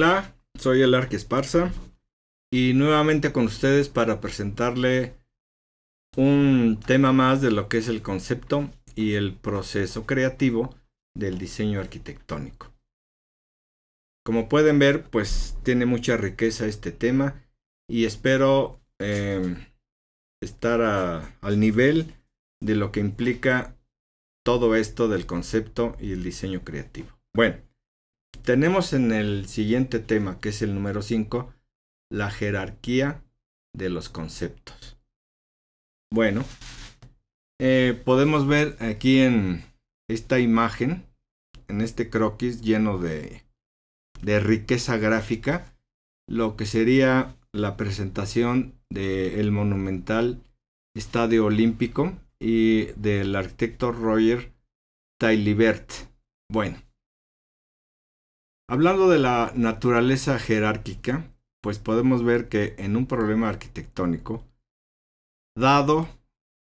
Hola, soy el Arqui Esparza y nuevamente con ustedes para presentarle un tema más de lo que es el concepto y el proceso creativo del diseño arquitectónico. Como pueden ver, pues tiene mucha riqueza este tema y espero estar al nivel de lo que implica todo esto del concepto y el diseño creativo. Bueno, tenemos en el siguiente tema, que es el número 5, la jerarquía de los conceptos. Bueno, podemos ver aquí en esta imagen, en este croquis lleno de riqueza gráfica, lo que sería la presentación del monumental Estadio Olímpico y del arquitecto Roger Taillibert. Bueno, hablando de la naturaleza jerárquica, pues podemos ver que en un problema arquitectónico, dado,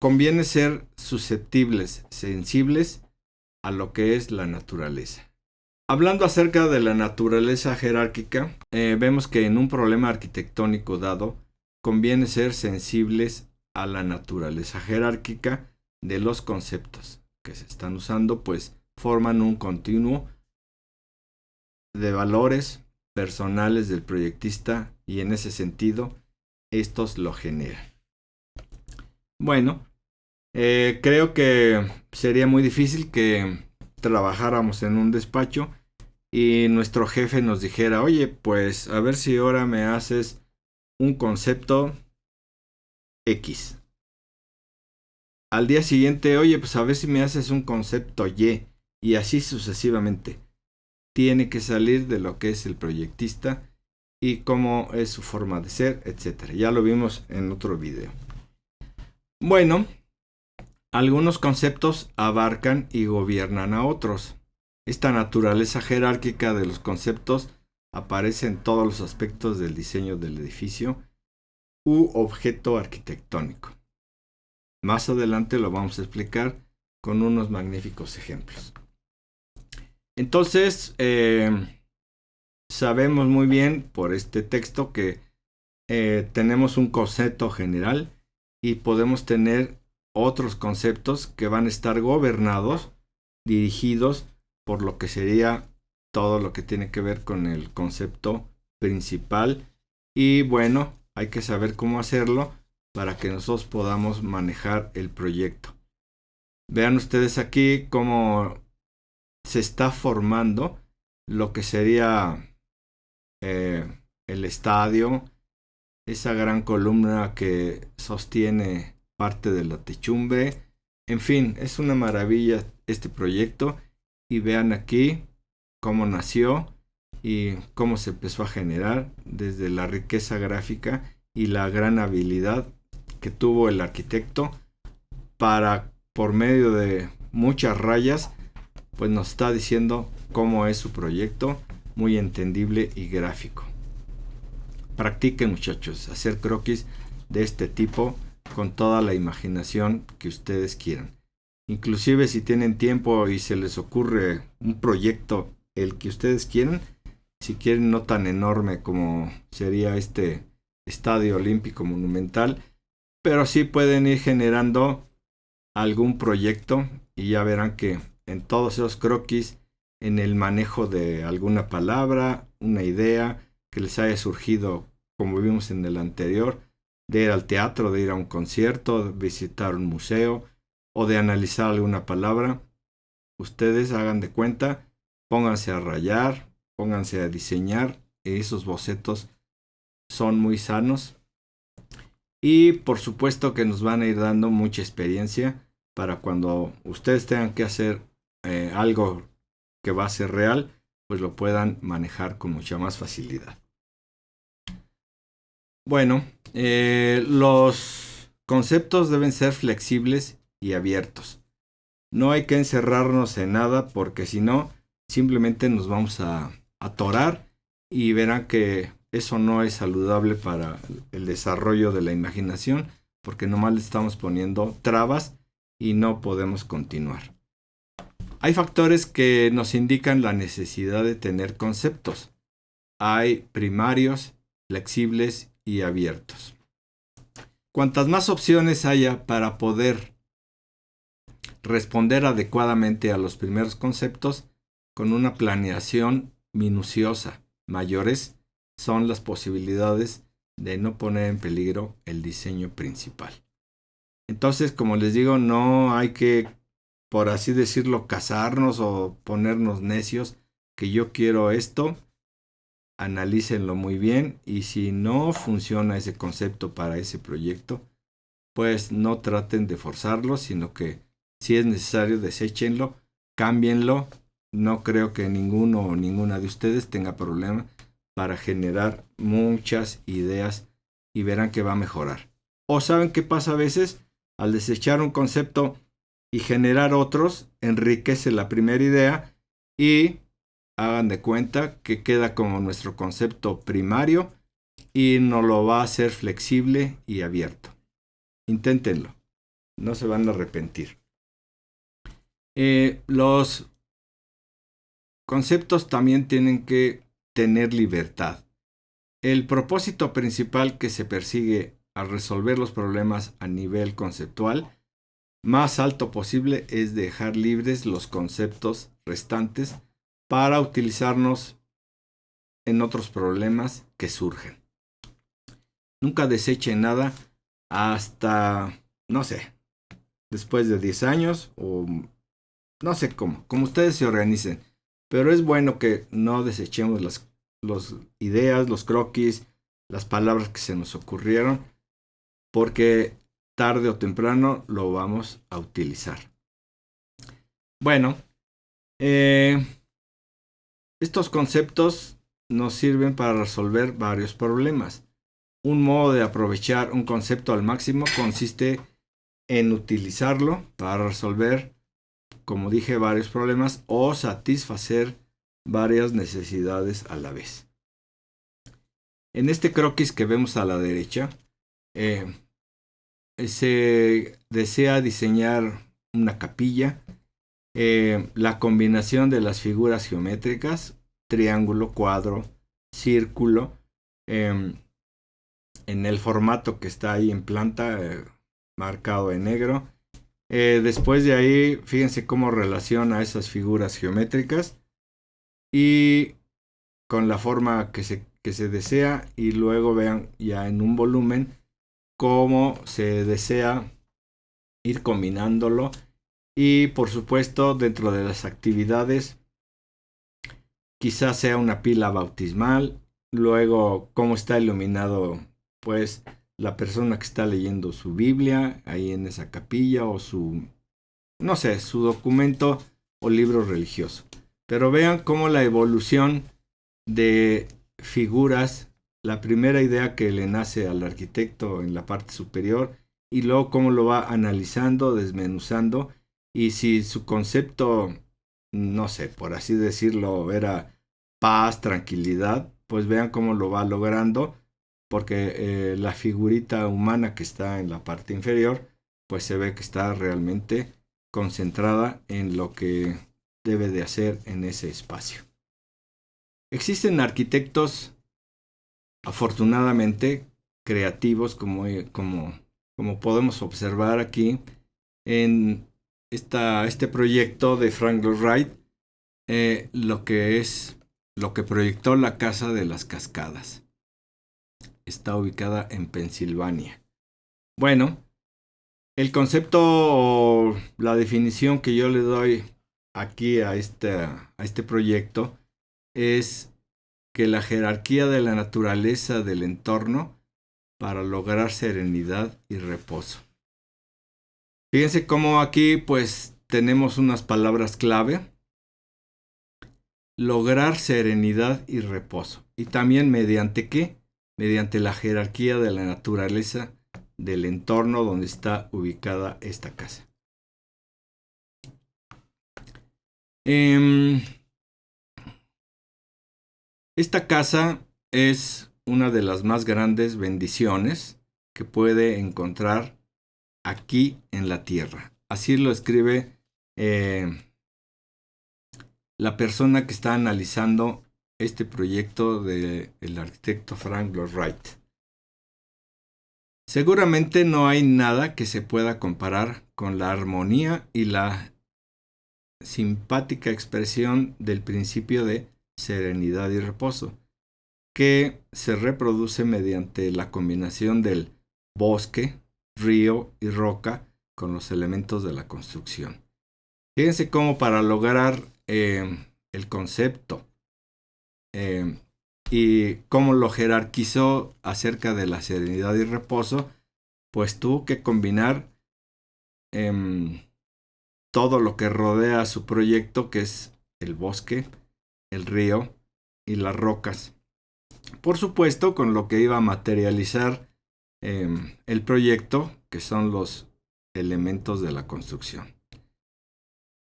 conviene ser susceptibles, sensibles a lo que es la naturaleza. Hablando acerca de la naturaleza jerárquica, vemos que en un problema arquitectónico dado, conviene ser sensibles a la naturaleza jerárquica de los conceptos que se están usando, pues forman un continuo de valores personales del proyectista y en ese sentido estos lo generan. Bueno, creo que sería muy difícil que trabajáramos en un despacho y nuestro jefe nos dijera, oye, pues a ver si ahora me haces un concepto X. Al día siguiente, oye, pues a ver si me haces un concepto y así sucesivamente. Tiene que salir de lo que es el proyectista y cómo es su forma de ser, etc. Ya lo vimos en otro video. Bueno, algunos conceptos abarcan y gobiernan a otros. Esta naturaleza jerárquica de los conceptos aparece en todos los aspectos del diseño del edificio u objeto arquitectónico. Más adelante lo vamos a explicar con unos magníficos ejemplos. Entonces, sabemos muy bien por este texto que tenemos un concepto general y podemos tener otros conceptos que van a estar gobernados, dirigidos por lo que sería todo lo que tiene que ver con el concepto principal. Y bueno, hay que saber cómo hacerlo para que nosotros podamos manejar el proyecto. Vean ustedes aquí cómo se está formando lo que sería el estadio, esa gran columna que sostiene parte de la techumbre. En fin, es una maravilla este proyecto y vean aquí cómo nació y cómo se empezó a generar desde la riqueza gráfica y la gran habilidad que tuvo el arquitecto para, por medio de muchas rayas, pues nos está diciendo cómo es su proyecto, muy entendible y gráfico. Practiquen, muchachos, hacer croquis de este tipo con toda la imaginación que ustedes quieran. Inclusive si tienen tiempo y se les ocurre un proyecto, el que ustedes quieran, si quieren no tan enorme como sería este Estadio Olímpico Monumental, pero sí pueden ir generando algún proyecto y ya verán que en todos esos croquis, en el manejo de alguna palabra, una idea que les haya surgido, como vimos en el anterior, de ir al teatro, de ir a un concierto, de visitar un museo o de analizar alguna palabra, ustedes hagan de cuenta, pónganse a rayar, pónganse a diseñar, esos bocetos son muy sanos y por supuesto que nos van a ir dando mucha experiencia para cuando ustedes tengan que hacer algo que va a ser real, pues lo puedan manejar con mucha más facilidad. Bueno, los conceptos deben ser flexibles y abiertos. No hay que encerrarnos en nada porque si no, simplemente nos vamos a atorar y verán que eso no es saludable para el desarrollo de la imaginación porque nomás le estamos poniendo trabas y no podemos continuar. Hay factores que nos indican la necesidad de tener conceptos. hay primarios, flexibles y abiertos. Cuantas más opciones haya para poder responder adecuadamente a los primeros conceptos, con una planeación minuciosa, mayores son las posibilidades de no poner en peligro el diseño principal. Entonces, como les digo, no hay que, por así decirlo, casarnos o ponernos necios que yo quiero esto. Analícenlo muy bien y si no funciona ese concepto para ese proyecto, pues no traten de forzarlo, sino que si es necesario, deséchenlo, cámbienlo. No creo que ninguno o ninguna de ustedes tenga problema para generar muchas ideas y verán que va a mejorar. O saben qué pasa a veces, al desechar un concepto y generar otros, enriquece la primera idea y hagan de cuenta que queda como nuestro concepto primario y nos lo va a hacer flexible y abierto. Inténtenlo, no se van a arrepentir. Los conceptos también tienen que tener libertad. El propósito principal que se persigue al resolver los problemas a nivel conceptual más alto posible es dejar libres los conceptos restantes para utilizarnos en otros problemas que surgen. Nunca desechen nada hasta, no sé, después de 10 años o no sé cómo ustedes se organicen. Pero es bueno que no desechemos las ideas, los croquis, las palabras que se nos ocurrieron, porque tarde o temprano lo vamos a utilizar. Bueno, estos conceptos nos sirven para resolver varios problemas. Un modo de aprovechar un concepto al máximo consiste en utilizarlo para resolver, como dije, varios problemas o satisfacer varias necesidades a la vez. En este croquis que vemos a la derecha, se desea diseñar una capilla. La combinación de las figuras geométricas, triángulo, cuadro, círculo, en el formato que está ahí en planta, marcado en negro. Después de ahí, fíjense cómo relaciona esas figuras geométricas y con la forma que se desea, y luego vean ya en un volumen cómo se desea ir combinándolo. Y por supuesto, dentro de las actividades, quizás sea una pila bautismal. Luego, cómo está iluminado, pues, la persona que está leyendo su Biblia ahí en esa capilla, o su, no sé, su documento o libro religioso. Pero vean cómo la evolución de figuras, la primera idea que le nace al arquitecto en la parte superior, y luego cómo lo va analizando, desmenuzando. Y si su concepto, no sé, por así decirlo, era paz, tranquilidad, pues vean cómo lo va logrando, porque la figurita humana que está en la parte inferior, pues se ve que está realmente concentrada en lo que debe de hacer en ese espacio. Existen arquitectos, afortunadamente, creativos, como podemos observar aquí en este proyecto de Frank Lloyd Wright, lo que proyectó la Casa de las Cascadas. Está ubicada en Pensilvania. Bueno, el concepto o la definición que yo le doy aquí a este proyecto es que la jerarquía de la naturaleza del entorno para lograr serenidad y reposo. Fíjense cómo aquí pues tenemos unas palabras clave: lograr serenidad y reposo. Y también mediante qué? Mediante la jerarquía de la naturaleza del entorno donde está ubicada esta casa. Esta casa es una de las más grandes bendiciones que puede encontrar aquí en la tierra. Así lo escribe la persona que está analizando este proyecto del arquitecto Frank Lloyd Wright. Seguramente no hay nada que se pueda comparar con la armonía y la simpática expresión del principio de serenidad y reposo, que se reproduce mediante la combinación del bosque, río y roca con los elementos de la construcción. Fíjense cómo para lograr el concepto y cómo lo jerarquizó acerca de la serenidad y reposo, pues tuvo que combinar todo lo que rodea su proyecto, que es el bosque, el río y las rocas. Por supuesto, con lo que iba a materializar el proyecto, que son los elementos de la construcción.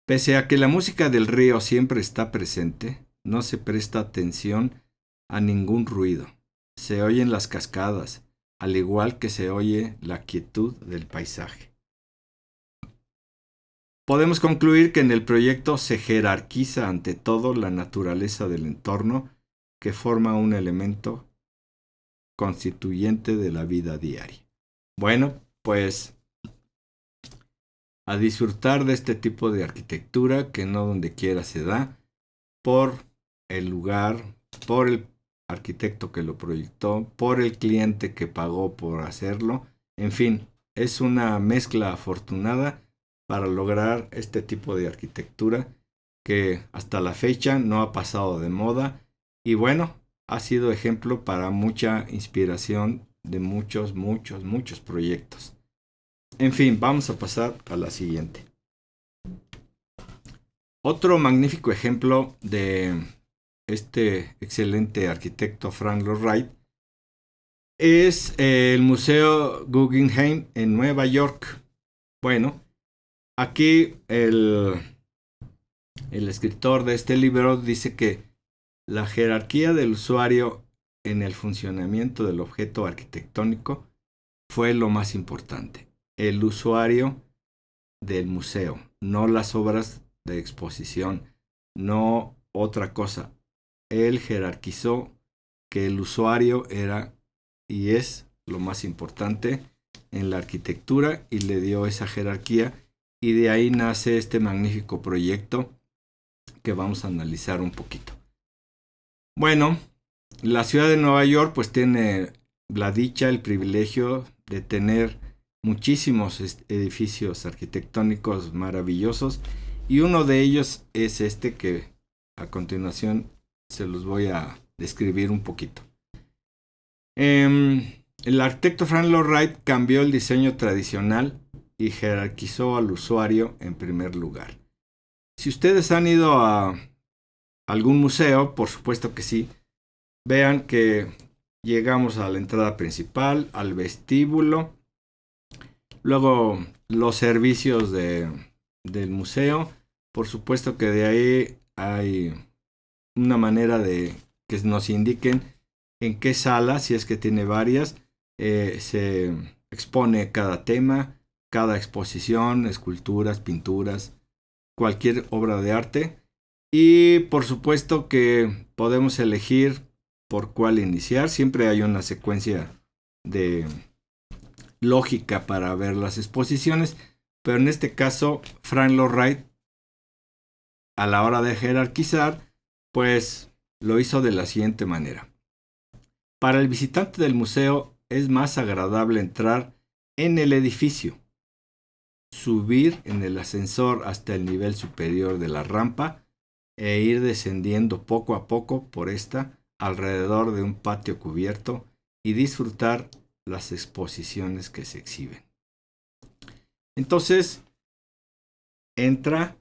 Pese a que la música del río siempre está presente, no se presta atención a ningún ruido. Se oyen las cascadas, al igual que se oye la quietud del paisaje. Podemos concluir que en el proyecto se jerarquiza ante todo la naturaleza del entorno, que forma un elemento constituyente de la vida diaria. Bueno, pues a disfrutar de este tipo de arquitectura que no donde quiera se da, por el lugar, por el arquitecto que lo proyectó, por el cliente que pagó por hacerlo. En fin, es una mezcla afortunada para lograr este tipo de arquitectura que hasta la fecha no ha pasado de moda y bueno, ha sido ejemplo para mucha inspiración de muchos proyectos. En fin, vamos a pasar a la siguiente. Otro magnífico ejemplo de este excelente arquitecto Frank Lloyd Wright es el Museo Guggenheim en Nueva York. Bueno, aquí el escritor de este libro dice que la jerarquía del usuario en el funcionamiento del objeto arquitectónico fue lo más importante. El usuario del museo, no las obras de exposición, no otra cosa. Él jerarquizó que el usuario era y es lo más importante en la arquitectura y le dio esa jerarquía y de ahí nace este magnífico proyecto que vamos a analizar un poquito. Bueno, la ciudad de Nueva York pues tiene la dicha, el privilegio de tener muchísimos edificios arquitectónicos maravillosos y uno de ellos es este que a continuación se los voy a describir un poquito. El arquitecto Frank Lloyd Wright cambió el diseño tradicional y jerarquizó al usuario en primer lugar. Si ustedes han ido a algún museo, por supuesto que sí, vean que llegamos a la entrada principal, al vestíbulo, luego los servicios del museo, por supuesto que de ahí hay una manera de que nos indiquen en qué sala, si es que tiene varias, se expone cada tema, cada exposición, esculturas, pinturas, cualquier obra de arte. Y por supuesto que podemos elegir por cuál iniciar. Siempre hay una secuencia de lógica para ver las exposiciones, pero en este caso Frank Lloyd Wright a la hora de jerarquizar pues lo hizo de la siguiente manera. Para el visitante del museo es más agradable entrar en el edificio, subir en el ascensor hasta el nivel superior de la rampa e ir descendiendo poco a poco por esta alrededor de un patio cubierto y disfrutar las exposiciones que se exhiben. Entonces, entra,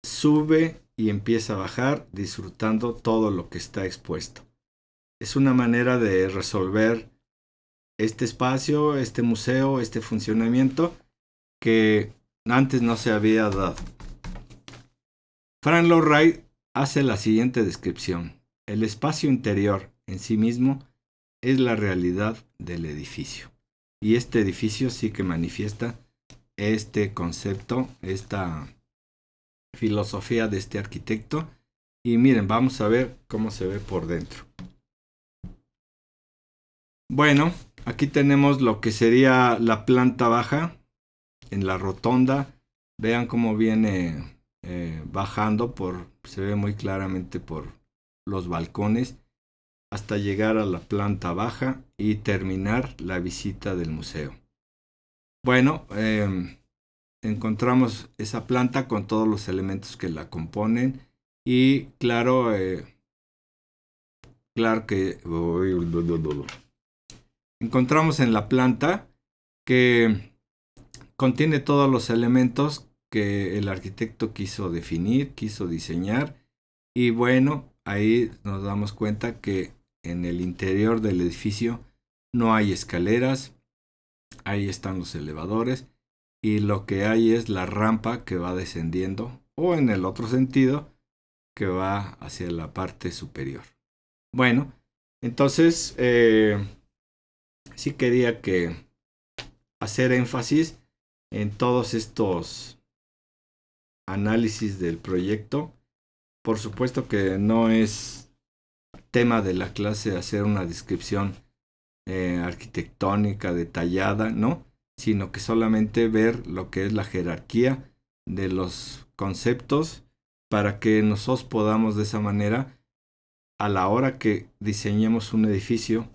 sube y empieza a bajar disfrutando todo lo que está expuesto. Es una manera de resolver este espacio, este museo, este funcionamiento que antes no se había dado. Frank Lloyd Wright hace la siguiente descripción. El espacio interior en sí mismo es la realidad del edificio. Y este edificio sí que manifiesta este concepto, esta filosofía de este arquitecto Y miren, vamos a ver cómo se ve por dentro. Bueno, aquí tenemos lo que sería la planta baja en la rotonda. Vean cómo viene bajando, se ve muy claramente por los balcones, hasta llegar a la planta baja y terminar la visita del museo. Bueno, encontramos esa planta con todos los elementos que la componen y claro que encontramos en la planta que contiene todos los elementos que el arquitecto quiso definir, quiso diseñar. Y bueno, ahí nos damos cuenta que en el interior del edificio no hay escaleras, ahí están los elevadores y lo que hay es la rampa que va descendiendo, o en el otro sentido, que va hacia la parte superior. Bueno, entonces sí quería hacer énfasis en todos estos análisis del proyecto. Por supuesto que no es tema de la clase hacer una descripción arquitectónica detallada, ¿no? Sino que solamente ver lo que es la jerarquía de los conceptos para que nosotros podamos de esa manera, a la hora que diseñemos un edificio,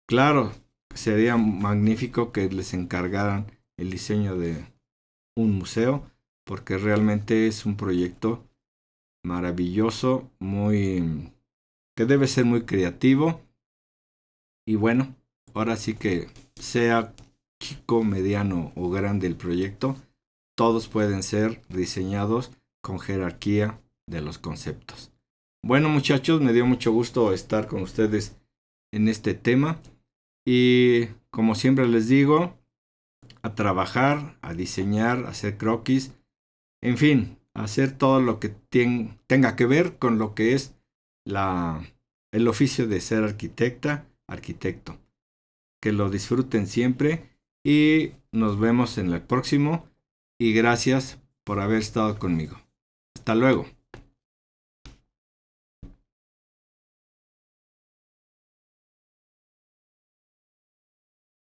claro, sería magnífico que les encargaran el diseño de un museo, porque realmente es un proyecto maravilloso, que debe ser muy creativo. Y bueno, ahora sí que sea chico, mediano o grande el proyecto, todos pueden ser diseñados con jerarquía de los conceptos. Bueno, muchachos, me dio mucho gusto estar con ustedes en este tema y como siempre les digo, a trabajar, a diseñar, a hacer croquis, en fin, a hacer todo lo que tenga que ver con lo que es el oficio de ser arquitecto. Que lo disfruten siempre y nos vemos en el próximo y gracias por haber estado conmigo. Hasta luego.